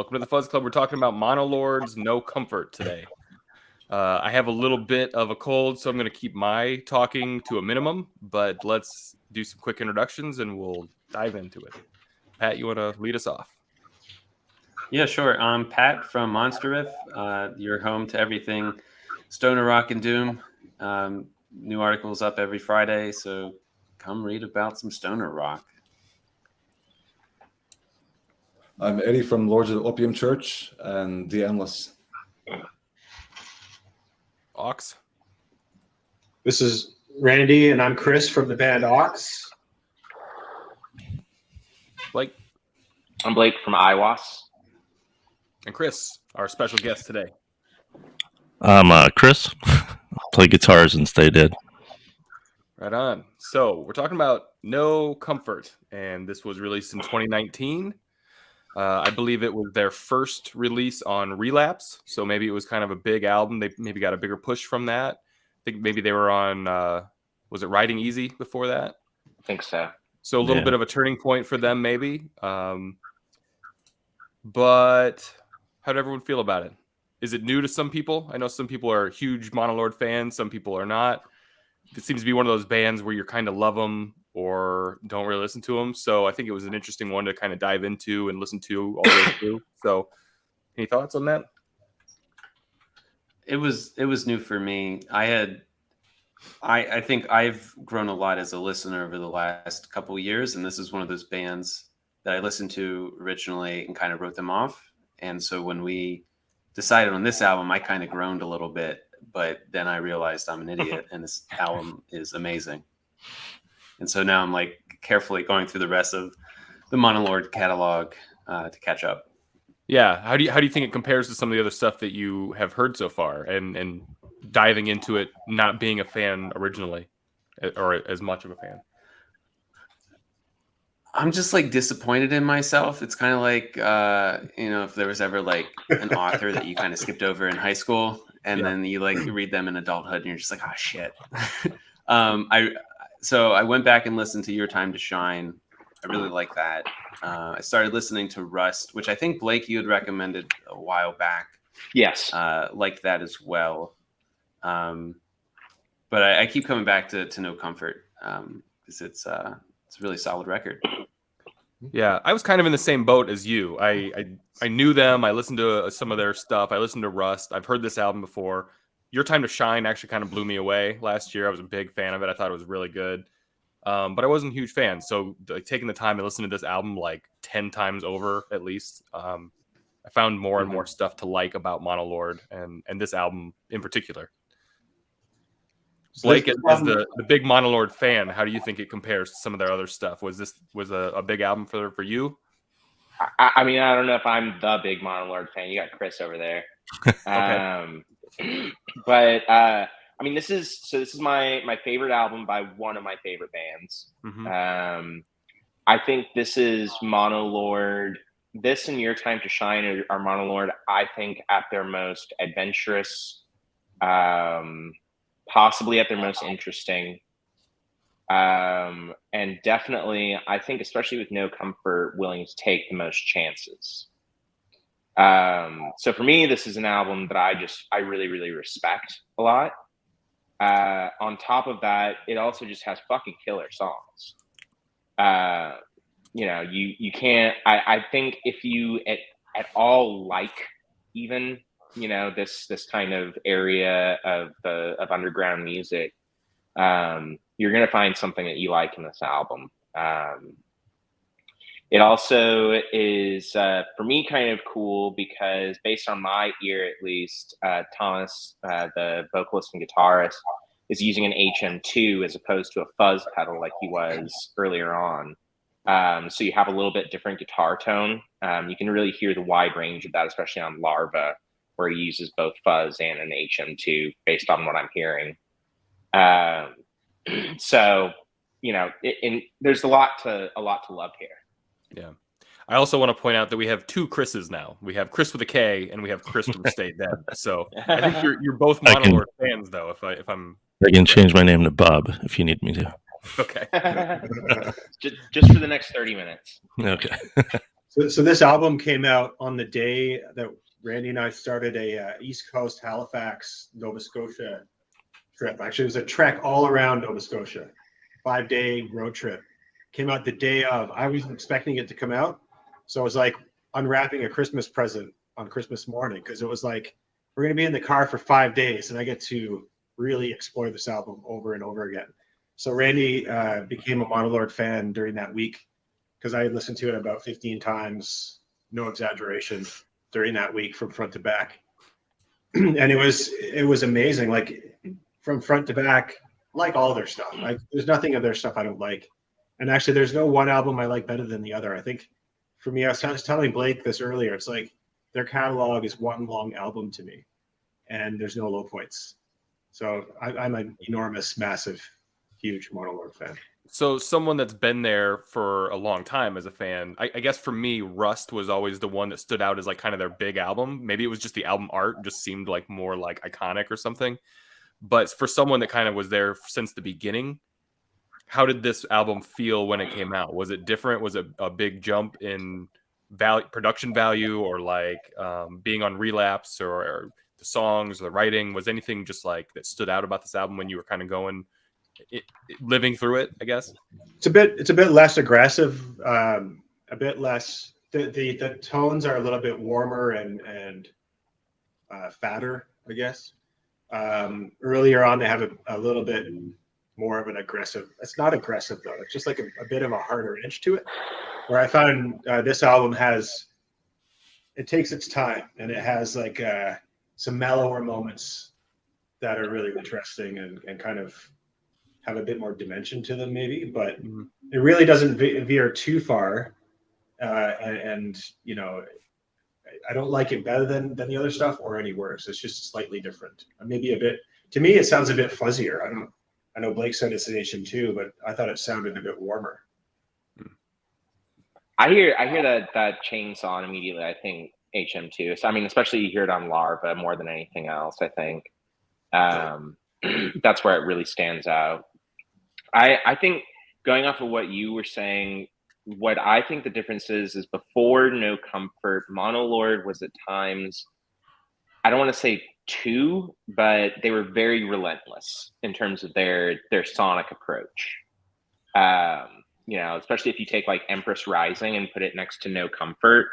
Welcome to the Fuzz Club. We're talking about Monolord's No Comfort today. I have a little bit of a cold, so I'm going to keep my talking to a minimum, but let's do some quick introductions and we'll dive into it. Pat, you want to lead us off? Yeah, sure. I'm Pat from Monster Riff. You're home to everything Stoner Rock and Doom. New articles up every Friday, so come read about some Stoner Rock. I'm Eddy from Lords of the Opium Church and the Endless. Aawks. This is Randy, and I'm Kris from the band Aawks. Blake. I'm Blake from Aiwass. And Kris, our special guest today. I'm Kris. I'll play guitars and stay dead. Right on. So we're talking about No Comfort, and this was released in 2019. I believe it was their first release on Relapse, so maybe it was kind of a big album. They maybe got a bigger push from that. I think maybe they were on, was it Riding Easy before that? I think so. So a little bit of a turning point for them, maybe. But how did everyone feel about it? Is it new to some people? I know some people are huge Monolord fans. Some people are not. It seems to be one of those bands where you kind of love them or don't really listen to them. So I think it was an interesting one to kind of dive into and listen to all the way through. So any thoughts on that? It was new for me. I think I've grown a lot as a listener over the last couple of years, and this is one of those bands that I listened to originally and kind of wrote them off. And so when we decided on this album, I kind of groaned a little bit, but then I realized I'm an idiot and this album is amazing. And so now I'm like carefully going through the rest of the Monolord catalog to catch up. Yeah. How do you think it compares to some of the other stuff that you have heard so far and diving into it, not being a fan originally or as much of a fan? I'm just like disappointed in myself. It's kind of like, if there was ever like an author that you kind of skipped over in high school and then you read them in adulthood and you're just like, oh shit. So I went back and listened to Your Time to Shine. I really like that. I started listening to Rust, which I think Blake, you had recommended a while back. Yes. Liked that as well. But I keep coming back to No Comfort because it's a really solid record. Yeah, I was kind of in the same boat as you. I knew them. I listened to some of their stuff. I listened to Rust. I've heard this album before. Your Time to Shine actually kind of blew me away last year. I was a big fan of it. I thought it was really good. But I wasn't a huge fan. So taking the time to listen to this album like 10 times over at least, I found more and more stuff to like about Monolord and this album in particular. Blake, as the big Monolord fan, how do you think it compares to some of their other stuff? Was this a big album for you? I mean, I don't know if I'm the big Monolord fan. You got Kris over there. Okay. But I mean, this is my favorite album by one of my favorite bands. Mm-hmm. I think this is Monolord. This and Your Time to Shine are Monolord, I think, at their most adventurous, possibly at their most interesting. And definitely, I think, especially with No Comfort, willing to take the most chances. So for me, this is an album that I really, really respect a lot. On top of that, it also just has fucking killer songs. You can't, I think if you at all like even, this kind of area of underground music, you're going to find something that you like in this album. It also is, for me, kind of cool because based on my ear, at least, Thomas, the vocalist and guitarist, is using an HM2 as opposed to a fuzz pedal like he was earlier on. So you have a little bit different guitar tone. You can really hear the wide range of that, especially on Larva, where he uses both fuzz and an HM2 based on what I'm hearing. So, there's a lot to love here. Yeah. I also want to point out that we have two Krises now. We have Kris with a K and we have Kris from Stay Dead. So I think you're both Monolord fans, though. If I'm, I can change my name to Bob if you need me to. Okay. just for the next 30 minutes. Okay. So this album came out on the day that Randy and I started a East Coast Halifax, Nova Scotia trip. Actually, it was a trek all around Nova Scotia, 5-day road trip. Came out the day of. I wasn't expecting it to come out, so it was like unwrapping a Christmas present on Christmas morning, because it was like, we're going to be in the car for 5 days, and I get to really explore this album over and over again. So Randy became a Monolord fan during that week, because I had listened to it about 15 times, no exaggeration, during that week from front to back. And it was amazing, like from front to back, like all their stuff. There's nothing of their stuff I don't like. And actually, there's no one album I like better than the other. I think for me, I was telling Blake this earlier, it's like their catalog is one long album to me, and there's no low points. So I'm an enormous, massive, huge Monolord fan. So someone that's been there for a long time as a fan, I guess for me, Rust was always the one that stood out as like kind of their big album. Maybe it was just the album art just seemed like more like iconic or something. But for someone that kind of was there since the beginning, how did this album feel when it came out? Was it different? Was it a big jump in production value, or like being on Relapse, or the songs, or the writing? Was anything just like that stood out about this album when you were kind of living through it, I guess? It's a bit less aggressive, a bit less. The tones are a little bit warmer and fatter, I guess. Earlier on, they have a little bit more of an aggressive. It's not aggressive though. It's just like a bit of a harder edge to it. Where I found this album takes its time, and it has like some mellower moments that are really interesting and kind of have a bit more dimension to them, maybe. But it really doesn't veer too far. And you know, I don't like it better than the other stuff or any worse. It's just slightly different. Maybe a bit. To me, it sounds a bit fuzzier. I know Blake said it's an HM2, but I thought it sounded a bit warmer. I hear that chainsaw immediately. I think HM2. So, I mean, especially you hear it on Larva more than anything else. I think that's where it really stands out. I think, going off of what you were saying, what I think the difference is before No Comfort, Monolord was at times, I don't want to say too, but they were very relentless in terms of their sonic approach. You know, especially if you take like Empress Rising and put it next to No Comfort,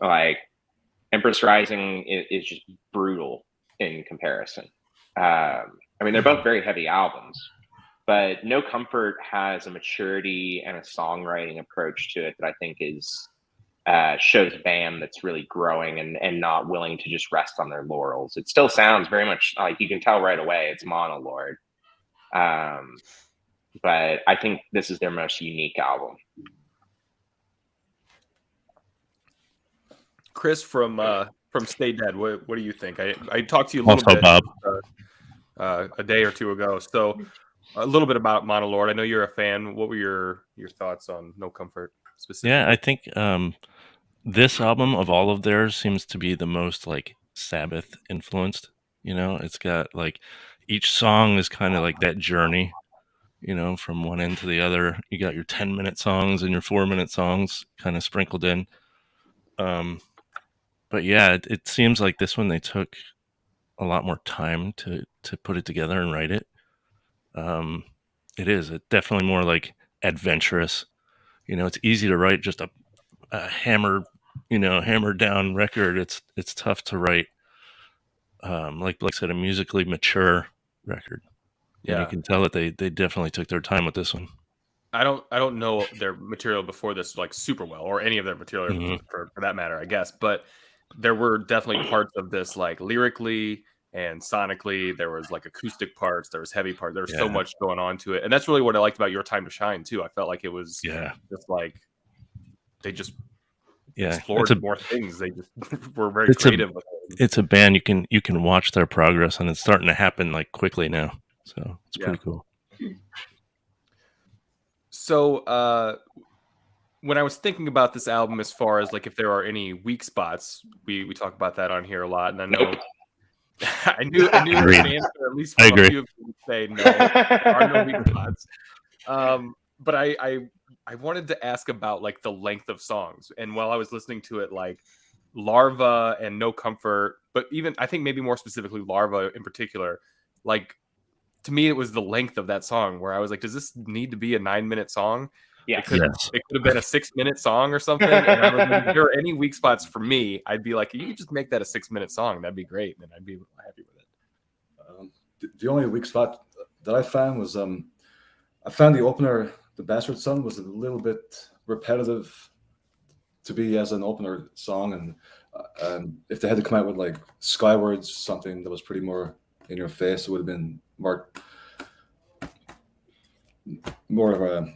like Empress Rising is just brutal in comparison. I mean, they're both very heavy albums, but No Comfort has a maturity and a songwriting approach to it that I think is shows a band that's really growing and not willing to just rest on their laurels. It still sounds very much like, you can tell right away it's Monolord. But I think this is their most unique album. Kris from Stay Dead, what do you think? I talked to you a little bit, Bob, a day or two ago. So a little bit about Monolord. I know you're a fan. What were your thoughts on No Comfort specifically? Yeah, I think this album of all of theirs seems to be the most like Sabbath influenced. You know, it's got like each song is kind of like that journey, you know, from one end to the other. You got your 10-minute songs and your 4-minute songs kind of sprinkled in. But yeah, it seems like this one they took a lot more time to put it together and write it. It's definitely more like adventurous. You know, it's easy to write just a hammered down record. It's tough to write, like Blake said, a musically mature record. Yeah, and you can tell that they definitely took their time with this one. I don't know their material before this like super well, or any of their material for that matter, I guess. But there were definitely parts of this, like lyrically and sonically, there was like acoustic parts, there was heavy parts, there was so much going on to it, and that's really what I liked about Your Time to Shine too. I felt like it was just like they just explored more things. They just were very creative with it. It's a band you can watch their progress, and it's starting to happen like quickly now. So it's pretty cool. So when I was thinking about this album, as far as like if there are any weak spots, we talk about that on here a lot, and I know I knew an answer, at least from a few of you would say no, there are no weak spots. But I I wanted to ask about like the length of songs, and while I was listening to it, like Larva and No Comfort, but even I think maybe more specifically Larva in particular, like to me it was the length of that song where I was like, does this need to be a 9-minute song? Yeah. It could have been a 6-minute song or something. And I was like, if there are any weak spots for me, I'd be like, you could just make that a 6-minute song. That'd be great, and I'd be happy with it. The only weak spot that I found was I found the opener, The Bastard Son, was a little bit repetitive to be as an opener song, and if they had to come out with like Skywards, something that was pretty more in your face, it would have been more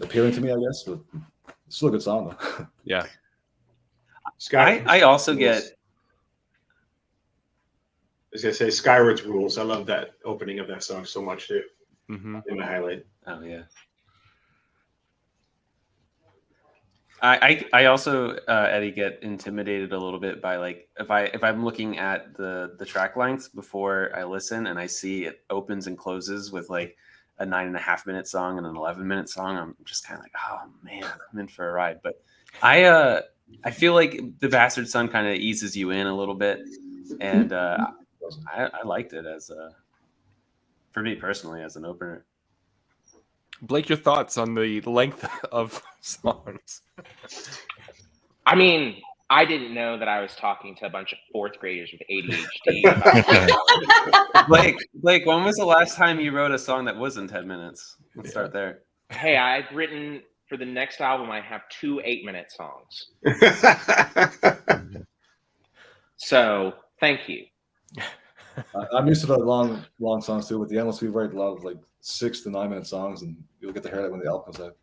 appealing to me, I guess. But it's still a good song, though. Yeah. I also get. I was gonna say Skyward's Rules. I love that opening of that song so much too. Mm-hmm. In my highlight. Oh yeah. I also Eddy, get intimidated a little bit by like if I'm looking at the track lengths before I listen and I see it opens and closes with like a 9.5-minute song and an 11-minute song, I'm just kind of like, oh man, I'm in for a ride. But I feel like The Bastard Son kind of eases you in a little bit, and I liked it as for me personally as an opener. Blake, your thoughts on the length of songs? I mean, I didn't know that I was talking to a bunch of 4th graders with ADHD. Blake, when was the last time you wrote a song that wasn't 10 minutes? Let's start there. Hey, I've written for the next album. I have 2 8-minute songs. So thank you. I'm used to the long songs too. With the Endless, we write a lot of like 6 to 9-minute songs, and you'll get to hear that when the album comes out.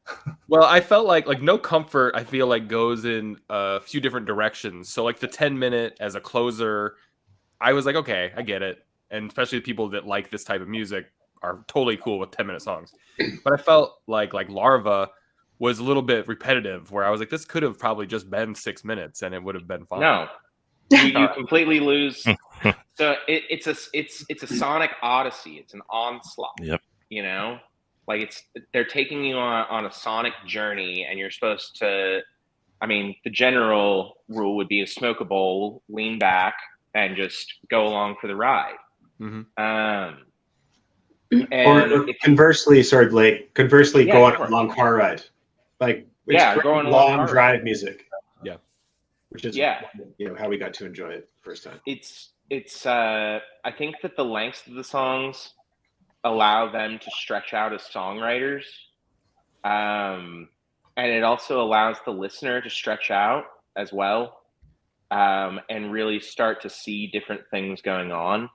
Well, I felt like No Comfort, I feel like goes in a few different directions. So like the 10-minute as a closer, I was like, okay, I get it. And especially people that like this type of music are totally cool with 10-minute songs. But I felt like Larva was a little bit repetitive, where I was like, this could have probably just been 6 minutes and it would have been fine. No, you completely lose. So it's a sonic odyssey. It's an onslaught. Yep. You know, like they're taking you on a sonic journey, and you're supposed to. I mean, the general rule would be to smoke a bowl, lean back, and just go along for the ride. Mm-hmm. Or conversely, sorry, Blake. Conversely, go on a long car ride. Like go on a long drive music. Yeah, which is how we got to enjoy it the first time. It's I think that the lengths of the songs allow them to stretch out as songwriters, and it also allows the listener to stretch out as well, and really start to see different things going on,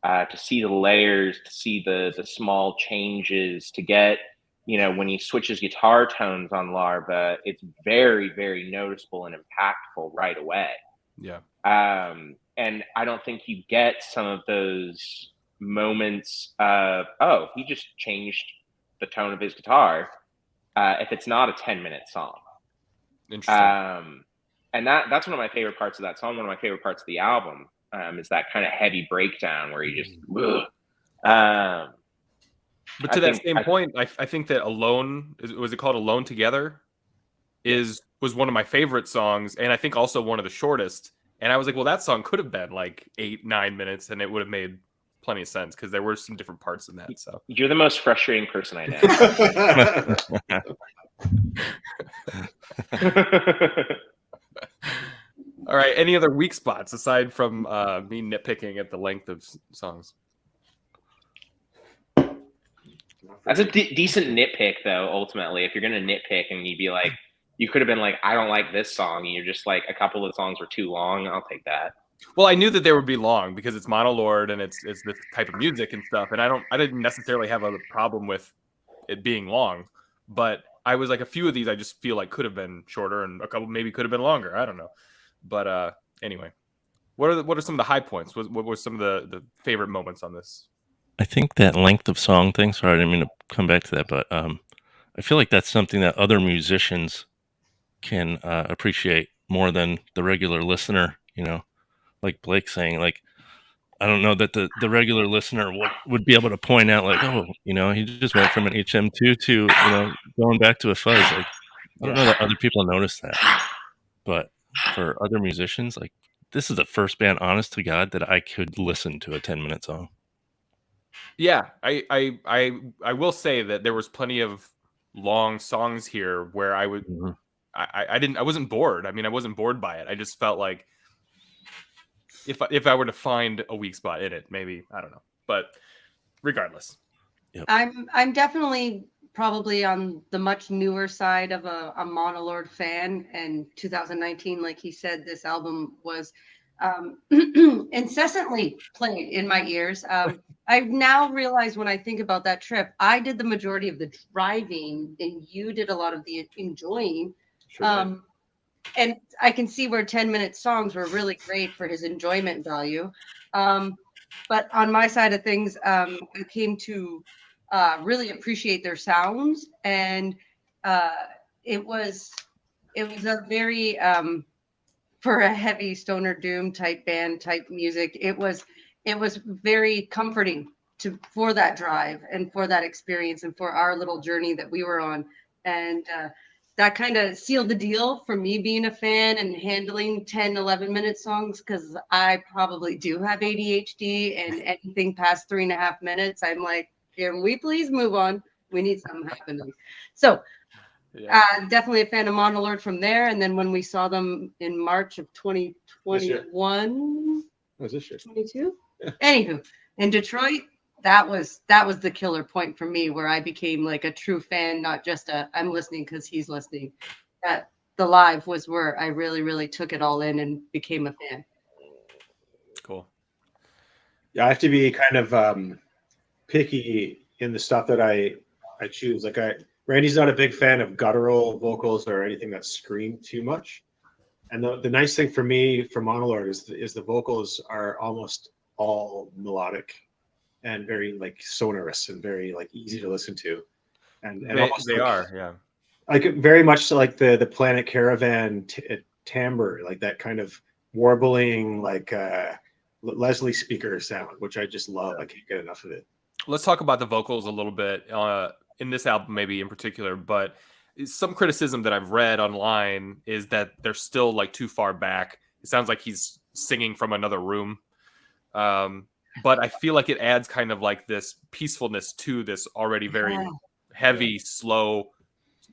to see the layers, to see the small changes, to get, when he switches guitar tones on Larva, it's very, very noticeable and impactful right away. Yeah. And I don't think you get some of those moments of, oh, he just changed the tone of his guitar, if it's not a 10-minute song. Interesting. And that's one of my favorite parts of that song. One of my favorite parts of the album, is that kind of heavy breakdown where you just but to that same point, I think that Alone, was it called Alone Together, was one of my favorite songs, and I think also one of the shortest. And I was like, well, that song could have been like 8-9 minutes, and it would have made plenty of sense because there were some different parts in that. So you're the most frustrating person I know. All right. Any other weak spots aside from me nitpicking at the length of songs? That's a decent nitpick, though. Ultimately, if you're going to nitpick and you'd be like, you could have been like, I don't like this song, and you're just like, a couple of the songs were too long. I'll take that. Well, I knew that they would be long because it's Monolord and it's this type of music and stuff, and I didn't necessarily have a problem with it being long, but I was like, a few of these I just feel like could have been shorter, and a couple maybe could have been longer. I don't know, but anyway, what are some of the high points? What were some of the favorite moments on this? I think that length of song thing. Sorry, I didn't mean to come back to that, but I feel like that's something that other musicians can appreciate more than the regular listener. Like Blake saying, like, I don't know that the regular listener would be able to point out, like, oh, he just went from an HM2 to going back to a fuzz. Like, I don't know that other people notice that, but for other musicians, like this is the first band, honest to God, that I could listen to a 10-minute song. Yeah, I will say that there was plenty of long songs here where I would Mhm. I wasn't bored. I mean, I wasn't bored by it. I just felt like if I were to find a weak spot in it, maybe, I don't know. But regardless. I'm definitely probably on the much newer side of a Monolord fan, and 2019, like he said, this album was incessantly played in my ears. I now realize when I think about that trip, I did the majority of the driving, and you did a lot of the enjoying. Sure. And I can see where 10-minute songs were really great for his enjoyment value. But on my side of things, I came to really appreciate their sounds, and it was a very for a heavy stoner doom type band type music. It was very comforting for that drive and for that experience and for our little journey that we were on, and that kind of sealed the deal for me being a fan and handling 10-11 minute songs, because I probably do have ADHD, and anything past 3.5 minutes, I'm like, can we please move on? We need something happening. So definitely a fan of Monolord from there. And then when we saw them in March of 2021, Was this year? 22? Yeah. Anywho, in Detroit, that was the killer point for me, where I became like a true fan, not just I'm listening because he's listening. That the live was where I really, really took it all in and became a fan. Cool. Yeah, I have to be kind of picky in the stuff that I choose. Like Randy's not a big fan of guttural vocals or anything that scream too much. And the nice thing for me for Monolord is the vocals are almost all melodic and very like sonorous and very like easy to listen to. And They like, are, yeah. Like very much like the Planet Caravan timbre, like that kind of warbling, like Leslie speaker sound, which I just love. I can't get enough of it. Let's talk about the vocals a little bit in this album, maybe in particular. But some criticism that I've read online is that they're still like too far back. It sounds like he's singing from another room. But I feel like it adds kind of like this peacefulness to this already very heavy, slow,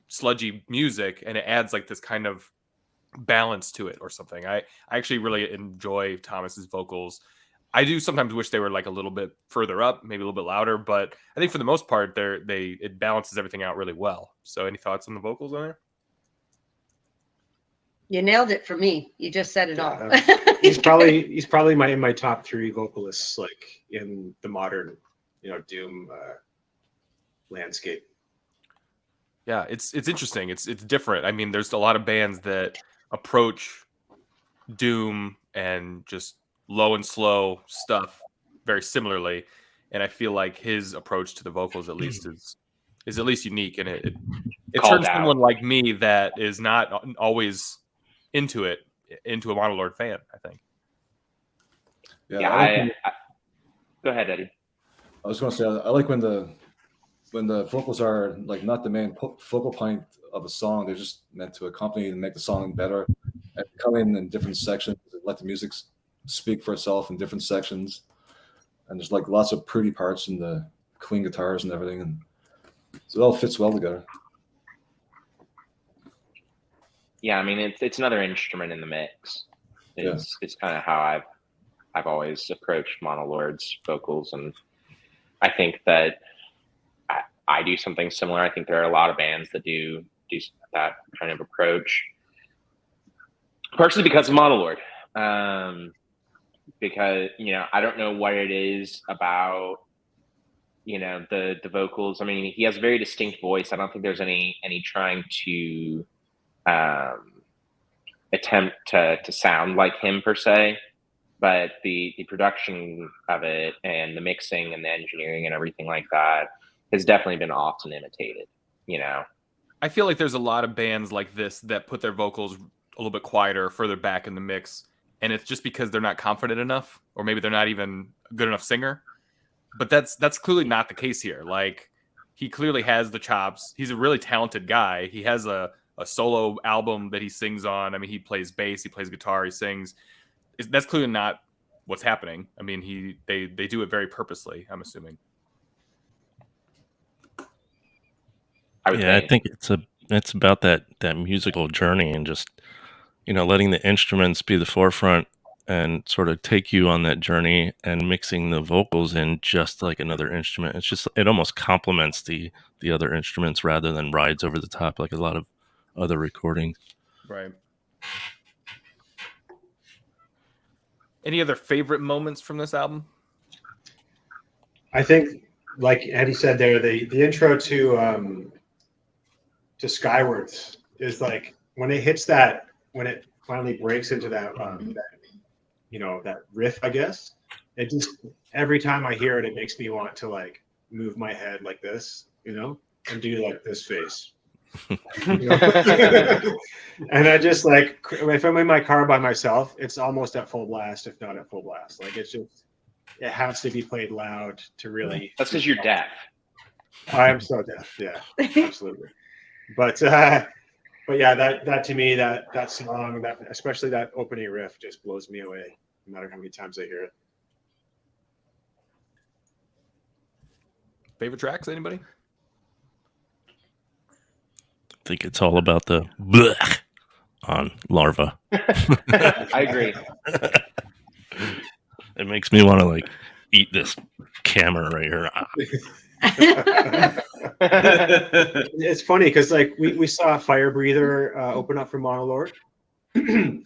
sludgy music, and it adds like this kind of balance to it or something. I actually really enjoy Thomas's vocals. I do sometimes wish they were like a little bit further up, maybe a little bit louder, but I think for the most part, it balances everything out really well. So, any thoughts on the vocals on there? You nailed it for me. You just said it all. He's probably my top 3 vocalists, like in the modern, doom landscape. Yeah, it's interesting. It's different. I mean, there's a lot of bands that approach doom and just low and slow stuff very similarly, and I feel like his approach to the vocals at least is at least unique, and it turns someone like me that is not always into a Monolord fan, I think. Yeah, go ahead, Eddie. I was going to say I like when the vocals are like not the main focal point of a song. They're just meant to accompany and make the song better, and come in different sections and let the music speak for itself in different sections. And there's like lots of pretty parts in the clean guitars and everything, and so it all fits well together. Yeah, I mean it's another instrument in the mix. It's kind of how I've always approached Monolord's vocals, and I think that I do something similar. I think there are a lot of bands that do that kind of approach, partially because of Monolord. Because I don't know what it is about the vocals. I mean, he has a very distinct voice. I don't think there's any trying to attempt to sound like him per se, but the production of it and the mixing and the engineering and everything like that has definitely been often imitated. I feel like there's a lot of bands like this that put their vocals a little bit quieter, further back in the mix, and it's just because they're not confident enough, or maybe they're not even a good enough singer. But that's clearly not the case here. Like, he clearly has the chops. He's a really talented guy. He has a solo album that he sings on. I mean, he plays bass, he plays guitar, he sings. That's clearly not what's happening. I mean, they do it very purposely, I'm assuming. I think it's about that musical journey and just, you know, letting the instruments be the forefront and sort of take you on that journey, and mixing the vocals in just like another instrument. It's just, it almost complements the other instruments rather than rides over the top like a lot of other recordings. Right. Any other favorite moments from this album? I think, like Eddie said there, the intro to Skywards is like when it hits that, when it finally breaks into that that riff, I guess. It just, every time I hear it, it makes me want to like move my head like this, and do like this face. And I just like, if I'm in my car by myself, it's almost at full blast, if not at full blast. Like it has to be played loud to really. That's because you're deaf. I am so deaf. Yeah, absolutely. But yeah, that to me, that song, that especially that opening riff, just blows me away, no matter how many times I hear it. Favorite tracks, anybody? I think it's all about the blech on Larva. I agree. It makes me want to like eat this camera right here. It's funny because like we saw Fire Breather open up for Monolord. And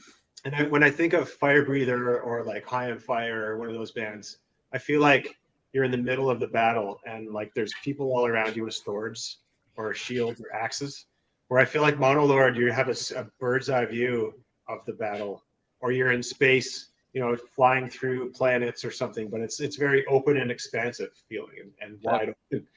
when I think of Fire Breather or like High on Fire or one of those bands, I feel like you're in the middle of the battle and like there's people all around you with swords or shields or axes. Where I feel like Monolord, you have a bird's eye view of the battle, or you're in space, flying through planets or something. But it's very open and expansive feeling and wide open.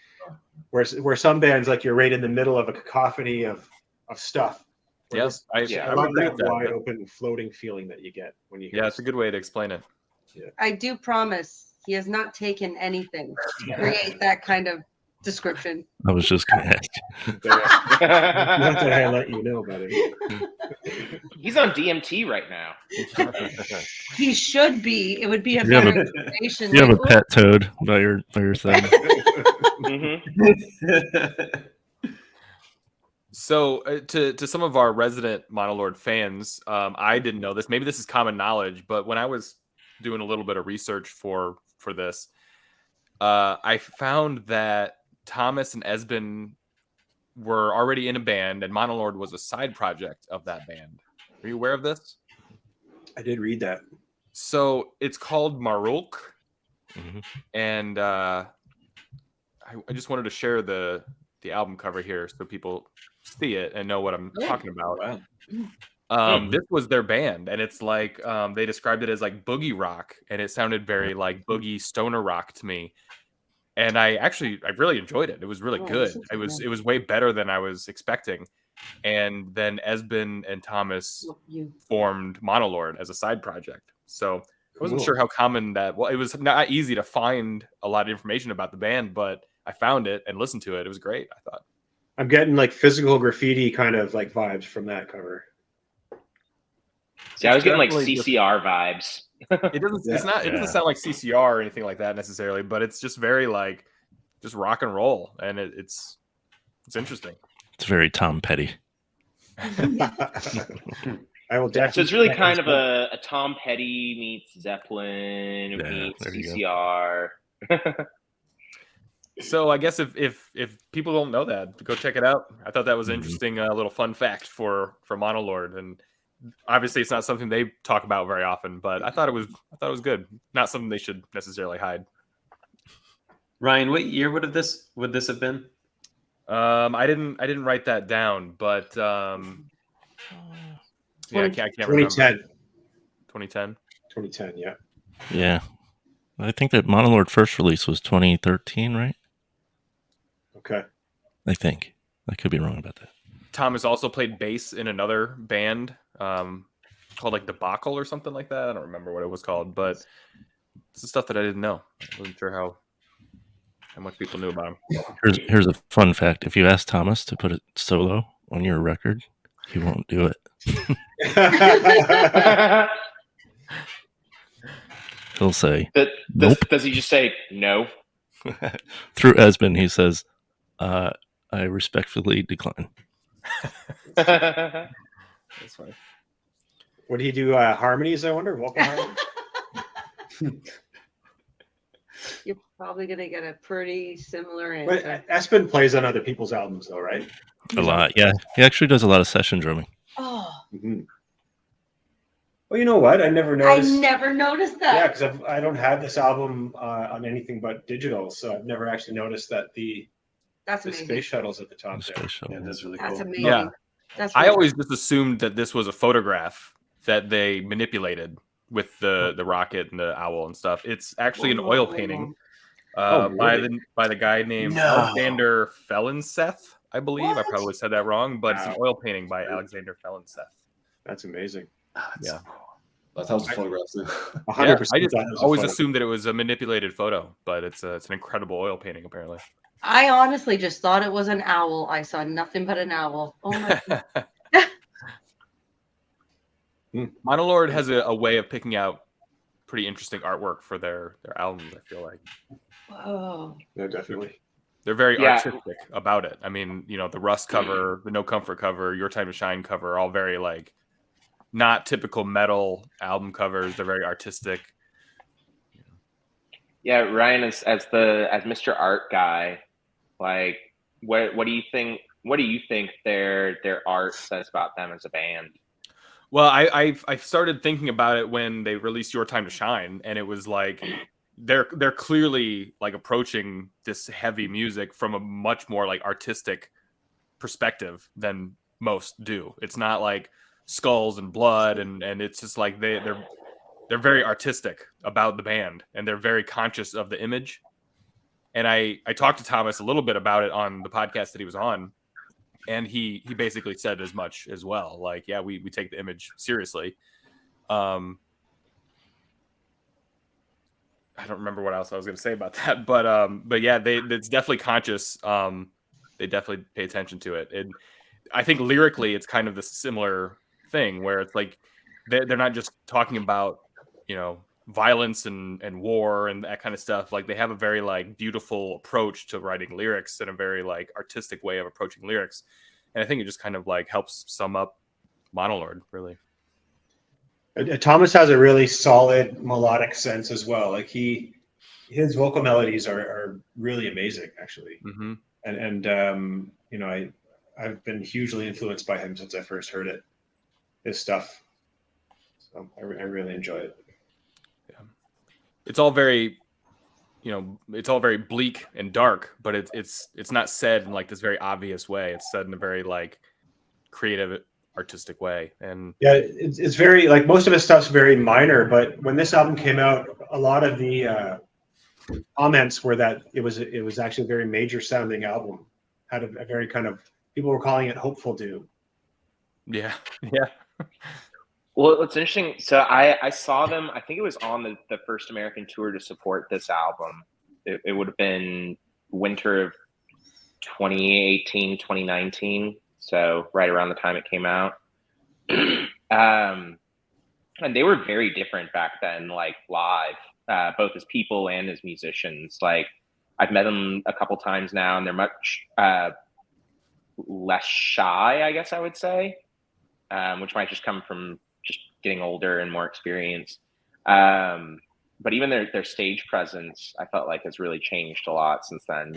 Where some bands, like, you're right in the middle of a cacophony of stuff. Yes, I love that wide that. open floating feeling that you get when you hear. Yeah, it's a good way to explain it. Yeah. I do promise he has not taken anything to create that kind of description. I was just going to ask. Not that I let you know about it. He's on DMT right now. He should be. It would be a You have better a- explanation. You have a pet toad by your side. So to some of our resident Monolord fans, I didn't know this. Maybe this is common knowledge, but when I was doing a little bit of research for this, I found that Thomas and Esben were already in a band, and Monolord was a side project of that band. Are you aware of this? I did read that. So it's called Marulk, and I just wanted to share the album cover here so people see it and know what I'm talking about. Wow. This was their band, and it's like they described it as like boogie rock, and it sounded very like boogie stoner rock to me. And I really enjoyed it. It was really good. It was way better than I was expecting. And then Esben and Thomas formed Monolord as a side project. So I wasn't sure how common that. Well, it was not easy to find a lot of information about the band, but I found it and listened to it. It was great, I thought. I'm getting like physical graffiti kind of like vibes from that cover. See, I was getting like definitely CCR vibes. It doesn't. It's not. It doesn't sound like CCR or anything like that necessarily, but it's just very like just rock and roll, and it's interesting. It's very Tom Petty. I will definitely. So it's really kind of a Tom Petty meets Zeppelin meets CCR. So I guess if people don't know that, go check it out. I thought that was an interesting little fun fact for Monolord, and obviously it's not something they talk about very often, but I thought it was good. Not something they should necessarily hide. Ryan, what year would this have been? I didn't write that down, but I can't remember. 2010. 2010. 2010, yeah. Yeah. I think that Monolord first release was 2013, right? Okay. I think. I could be wrong about that. Thomas also played bass in another band called like Debacle or something like that. I don't remember what it was called, but it's the stuff that I didn't know. I wasn't sure how much people knew about him. Here's a fun fact. If you ask Thomas to put it solo on your record, He won't do it. He'll say, Nope. Does he just say no? Through Esmond, he says, I respectfully decline. That's funny. Would he do harmonies? I wonder, vocal harmonies. You're probably gonna get a pretty similar But answer. Espen plays on other people's albums, though, right? A lot, yeah. He actually does a lot of session drumming. Oh, Well, you know what? I never noticed. I never noticed Yeah, that. because I don't have this album on anything but digital, so I've never actually noticed that That's the amazing. space shuttle's at the top The there. space shuttle. Yeah, that's really That's cool. amazing. Yeah. That's I really always just assumed that this was a photograph that they manipulated with the rocket and the owl and stuff. It's actually an oil painting by the guy named No. Alexander Felonseth, I believe. I What? probably said that wrong, but it's an Wow. oil painting by Alexander Felonseth. That's amazing. Yeah. That's how it's photographed. Too. 100%. I just thought it was a always photo. assumed that it was a manipulated photo, but it's an incredible oil painting apparently. I honestly just thought it was an owl. I saw nothing but an owl. Oh my God. Monolord has a way of picking out pretty interesting artwork for their albums, I feel like. Whoa. Yeah, definitely. They're very Yeah. artistic about it. I mean, the Rust cover, the No Comfort cover, Your Time to Shine cover, all very like not typical metal album covers. They're very artistic. Yeah, Ryan, as Mr. Art guy, like what do you think? What do you think their art says about them as a band? Well, I started thinking about it when they released Your Time to Shine, and it was like they're clearly like approaching this heavy music from a much more like artistic perspective than most do. It's not like skulls and blood, and it's just like they're very artistic about the band, and they're very conscious of the image. And I talked to Thomas a little bit about it on the podcast that he was on, and he basically said as much as well. Like, yeah, we take the image seriously. I don't remember what else I was going to say about that, but yeah, it's definitely conscious. They definitely pay attention to it. And I think lyrically, it's kind of the similar thing where it's like they're not just talking about violence and war and that kind of stuff. Like they have a very like beautiful approach to writing lyrics and a very like artistic way of approaching lyrics. And I think it just kind of like helps sum up Monolord, really. Thomas has a really solid melodic sense as well. Like his vocal melodies are really amazing, actually. Mm-hmm. And I've been hugely influenced by him since I first heard his stuff. So I really enjoy it. Yeah, it's all very, it's all very bleak and dark, but it's not said in like this very obvious way. It's said in a very like creative, artistic way. And yeah, it's very like most of his stuff's very minor, but when this album came out, a lot of the comments were that it was actually a very major sounding album. Had a very kind of, people were calling it hopeful doom. yeah. Well, it's interesting. So I saw them, I think it was on the first American tour to support this album. It would have been winter of 2018, 2019. So right around the time it came out. And they were very different back then, like live, both as people and as musicians. Like I've met them a couple times now, and they're much less shy, I guess I would say, which might just come from just getting older and more experienced. But even their stage presence, I felt like has really changed a lot since then.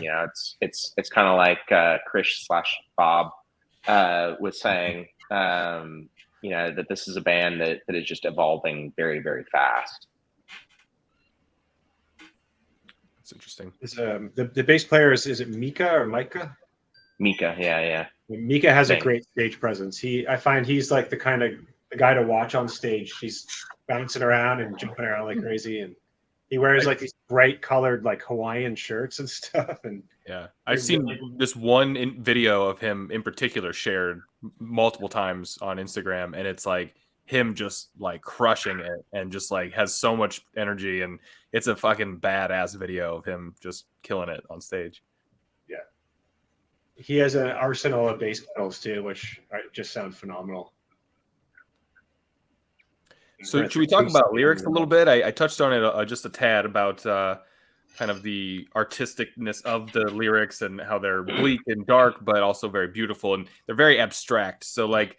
It's kind of like Kris / Bob was saying, that this is a band that is just evolving very, very fast. It's interesting. Is the bass player is it Mika or Micah? Mika, yeah. Mika has a Thanks. great stage presence. I find he's like the guy to watch on stage. He's bouncing around and jumping around like crazy, and he wears like these bright colored like Hawaiian shirts and stuff. And yeah, I've seen this one video of him in particular shared multiple times on Instagram, and it's like him just like crushing it and just like has so much energy, and it's a fucking badass video of him just killing it on stage. he has an arsenal of bass pedals too, which are just sound phenomenal. So Brent's should we talk acoustic about lyrics a and- little bit? I touched on it just a tad about kind of the artisticness of the lyrics and how they're bleak and dark, but also very beautiful, and they're very abstract. So like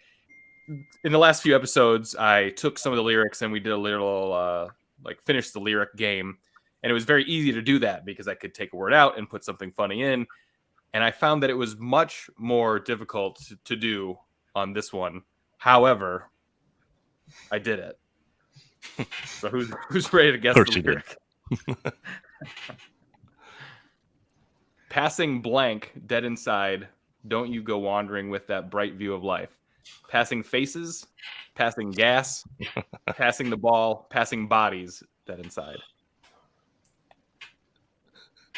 in the last few episodes, I took some of the lyrics and we did a little like finish the lyric game, and it was very easy to do that because I could take a word out and put something funny in. And I found that it was much more difficult to do on this one. However, I did it. So who's ready to guess Of course the you did. lyric? Passing blank, dead inside. Don't you go wandering with that bright view of life. Passing faces, passing gas, passing the ball, passing bodies, dead inside.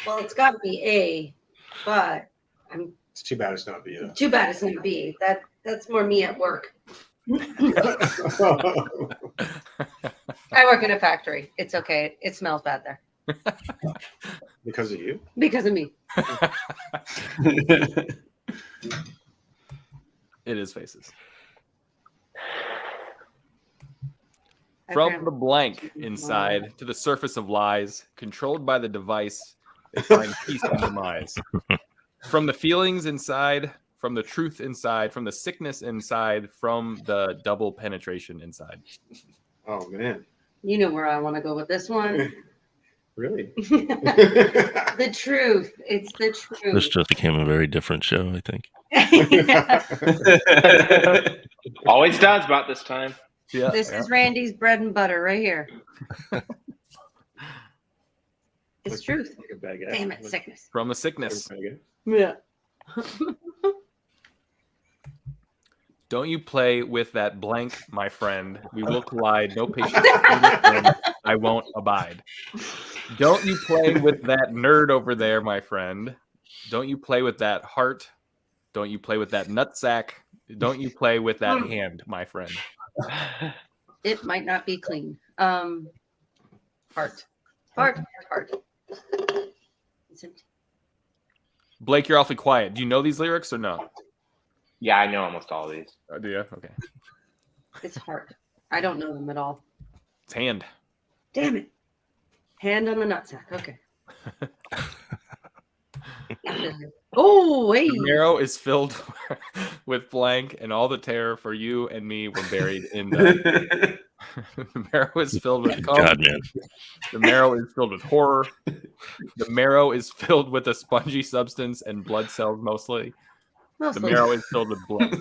Well, it's got to be A, but I'm It's too bad it's not B. too bad it's not B. That's more me at work. I work in a factory. It's okay. It smells bad there Because of you? because of me. It is faces. I From found- the blank inside to the surface of lies, controlled by the device, they find peace in demise. From the feelings inside, from the truth inside, from the sickness inside, from the double penetration inside. Oh man, You know where I want to go with this one. really? The truth. It's the truth. This just became a very different show, I think. Always does about this time. Yeah, This is Randy's bread and butter right here. It's truth. Like a baguette. Damn it, sickness. from the sickness. Yeah. Don't you play with that blank, my friend. We will collide. No patience. I won't abide. Don't you play with that nerd over there, my friend. Don't you play with that heart. Don't you play with that nutsack. Don't you play with that hand, my friend. It might not be clean. Heart. Isn't- Blake, you're awfully quiet. Do you know these lyrics or no? Yeah, I know almost all these. Do you? Okay. It's heart. I don't know them at all. It's hand. Damn it. Hand on the nutsack. Okay. Oh, wait. The marrow is filled with blank, and all the terror for you and me were buried in the. The marrow is filled with cum. God, man. The marrow is filled with horror. The marrow is filled with a spongy substance and blood cells mostly. The Mostly. marrow is filled with blood.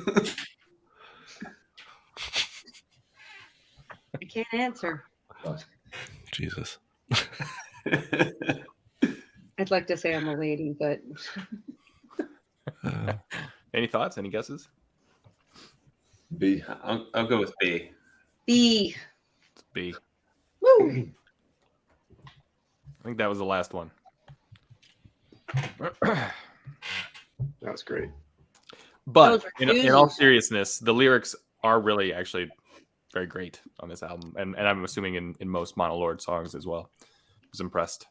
I can't answer. Jesus. I'd like to say I'm a lady, but Any thoughts? Any guesses? B. I'll go with B. B. It's B. Woo. I think that was the last one. That was great. But Those are in all doozies. seriousness, the lyrics are really actually very great on this album, and I'm assuming in most Monolord songs as well. I was impressed.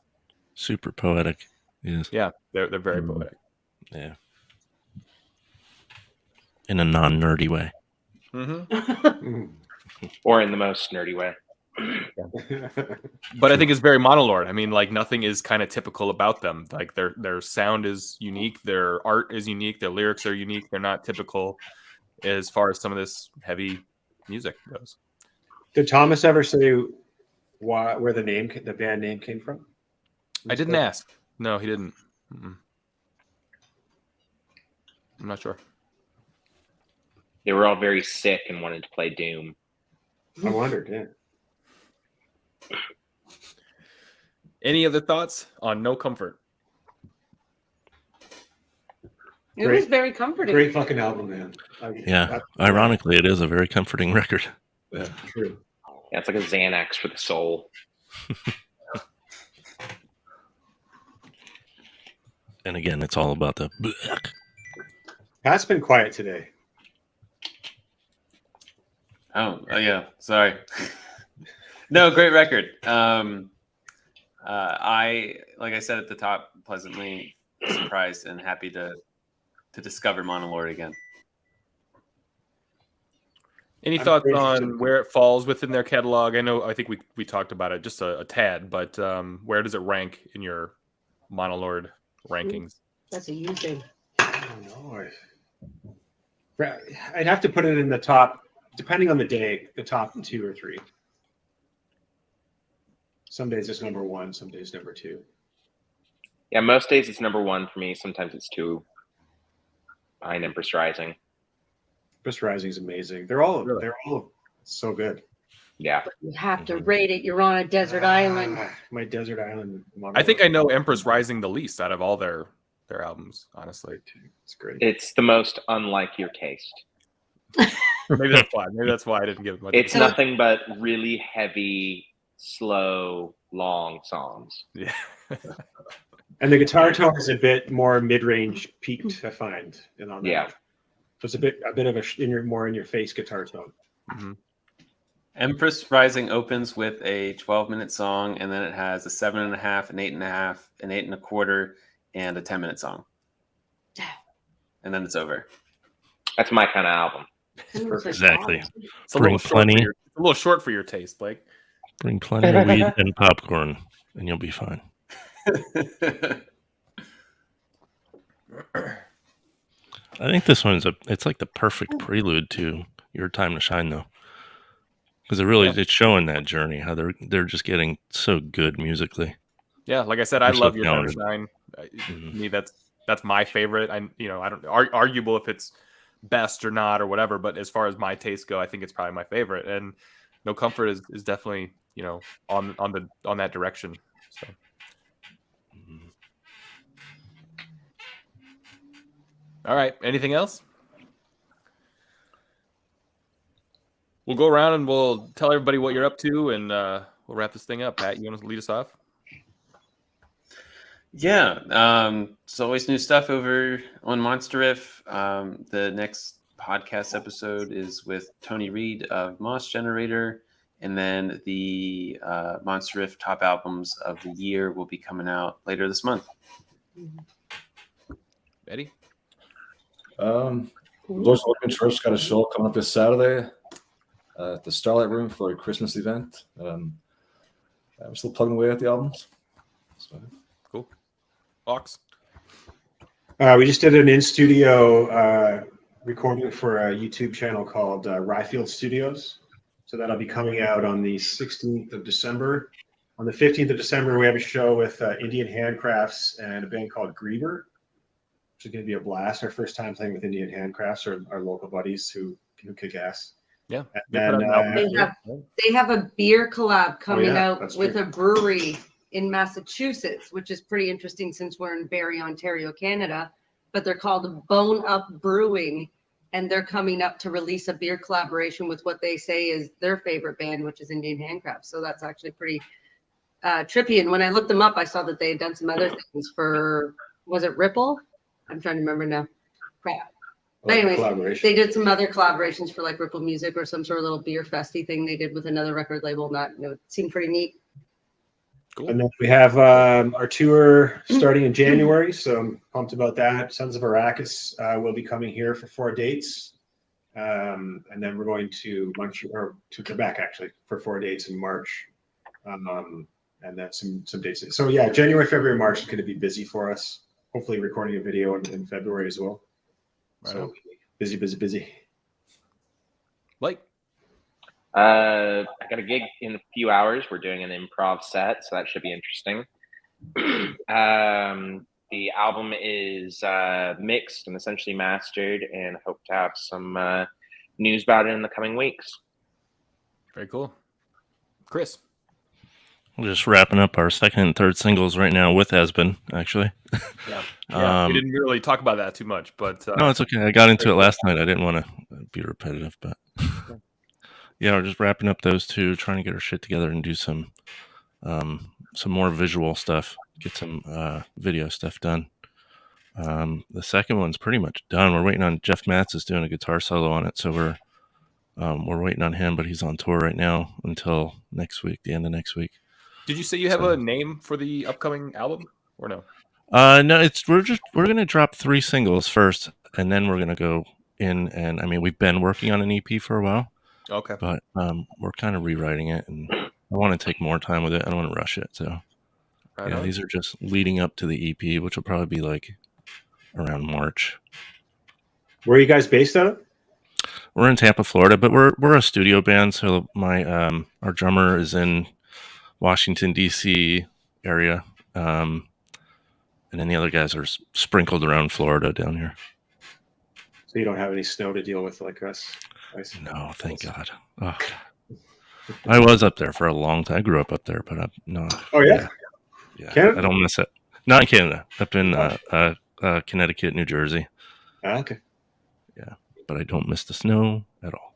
Super poetic. Yes. Yeah, they're very Mm. poetic. Yeah. In a non-nerdy way. Mm-hmm. Or in the most nerdy way. But I think it's very Monolord. I mean, like nothing is kind of typical about them. Like their sound is unique, their art is unique, their lyrics are unique. They're not typical as far as some of this heavy music goes. Did Thomas ever say where the band name came from? I didn't ask. No, he didn't. Mm-mm. I'm not sure. They were all very sick and wanted to play Doom. I wondered. Yeah. Any other thoughts on No Comfort? It was very comforting. Great fucking album, man. Yeah. Ironically, it is a very comforting record. Yeah. True. Yeah, it's like a Xanax for the soul. And again, it's all about the Pat's been quiet today. Oh yeah, sorry. No, great record. I like I said at the top, pleasantly surprised and happy to discover Monolord again. Any I'm thoughts curious on to- where it falls within their catalog? I think we talked about it just a tad, but where does it rank in your Monolord rankings? That's a you thing. I don't know. I'd have to put it in the top, depending on the day, the top 2 or 3. Some days it's number 1, some days number 2. Yeah, most days it's number 1 for me. Sometimes it's 2 behind Empress Rising. Empress Rising is amazing. They're all so good. Yeah. You have to rate it. You're on a desert island. My desert island. I think I know Empress Rising the least out of all their albums, honestly. It's great. It's the most unlike your taste. Maybe that's why. Maybe that's why I didn't give it much. It's nothing but really heavy, slow, long songs. Yeah. And the guitar tone is a bit more mid-range peaked, I find. On that. Yeah. So it's a bit of a more in your face guitar tone. Mm-hmm. Empress Rising opens with a 12-minute song, and then it has a 7.5, an 8.5, an 8 1/4, and a 10-minute song. And then it's over. That's my kind of album. Exactly. It's a Bring little short plenty. a little short for your taste, Blake. Bring plenty of weed and popcorn, and you'll be fine. I think this one's it's like the perfect prelude to Your Time to Shine, though, because it's showing that journey, how they're just getting so good musically. Yeah, like I said, I They're love so Your Time to talented. Shine. To me, that's my favorite. I don't arguable if it's best or not or whatever, but as far as my tastes go, I think it's probably my favorite. And No Comfort is definitely on that direction. So. All right. Anything else? We'll go around and we'll tell everybody what you're up to, and we'll wrap this thing up. Pat, you want to lead us off? Yeah, it's always new stuff over on Monster Riff. The next podcast episode is with Tony Reed of Moss Generator, and then the Monster Riff top albums of the year will be coming out later this month. Eddy? Lord's Opium Church got a show coming up this Saturday at the Starlight Room for a Christmas event. I'm still plugging away at the albums. So. Cool. Aawks? We just did an in-studio recording for a YouTube channel called Ryfield Studios. So that'll be coming out on the 16th of December. On the 15th of December, we have a show with Indian Handcrafts and a band called Grieber, which is going to be a blast. Our first time playing with Indian Handcrafts, or our local buddies who kick ass. Yeah. And They have a beer collab coming out that's with true. a brewery in Massachusetts, which is pretty interesting since we're in Barrie, Ontario, Canada. But they're called Bone Up Brewing, and they're coming up to release a beer collaboration with what they say is their favorite band, which is Indian Handcrafts. So that's actually pretty trippy. And when I looked them up, I saw that they had done some other things for, was it Ripple? I'm trying to remember now. Crap. But anyways, they did some other collaborations for like Ripple Music or some sort of little beer festy thing they did with another record label. It seemed pretty neat. Cool. And then we have our tour starting in January, so I'm pumped about that. Sons of Arrakis will be coming here for 4 dates. And then we're going to Montreal, or to Quebec actually, for 4 dates in March. And then some dates. So yeah, January, February, March is going to be busy for us. Hopefully recording a video in February as well. Right So on. busy. Blake? I got a gig in a few hours. We're doing an improv set, so that should be interesting. The album is mixed and essentially mastered, and hope to have some news about it in the coming weeks. Very cool. Kris? We're just wrapping up our second and third singles right now with Esben, actually. Yeah. We didn't really talk about that too much, but No, it's okay. I got into it last night. I didn't want to be repetitive, but yeah, we're just wrapping up those two, trying to get our shit together and do some more visual stuff, get some video stuff done. The second one's pretty much done. We're waiting on Jeff Matz is doing a guitar solo on it, so we're waiting on him, but he's on tour right now until next week, the end of next week. Did you say you have a name for the upcoming album or no? No, we're gonna drop 3 singles first, and then we're gonna go in, and I mean we've been working on an EP for a while, Okay. but we're kind of rewriting it, and I want to take more time with it. I don't want to rush it. So Right yeah, on. these are just leading up to the EP, which will probably be like around March. Where are you guys based out of? We're in Tampa, Florida, but we're a studio band. So my our drummer is in Washington D.C. area, and then the other guys are sprinkled around Florida down here. So you don't have any snow to deal with like us. Nice. No, thank God. Oh, I was up there for a long time. I grew up there, but no. Oh yeah. Yeah, Canada? I don't miss it. Not in Canada. Up in Connecticut, New Jersey. Okay. Yeah, but I don't miss the snow at all.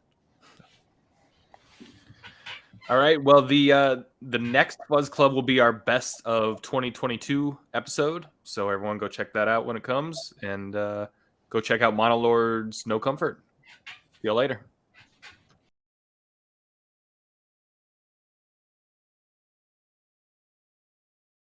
All right. Well, the next Fuzz Club will be our best of 2022 episode. So everyone go check that out when it comes, and go check out Monolord's No Comfort. See you later.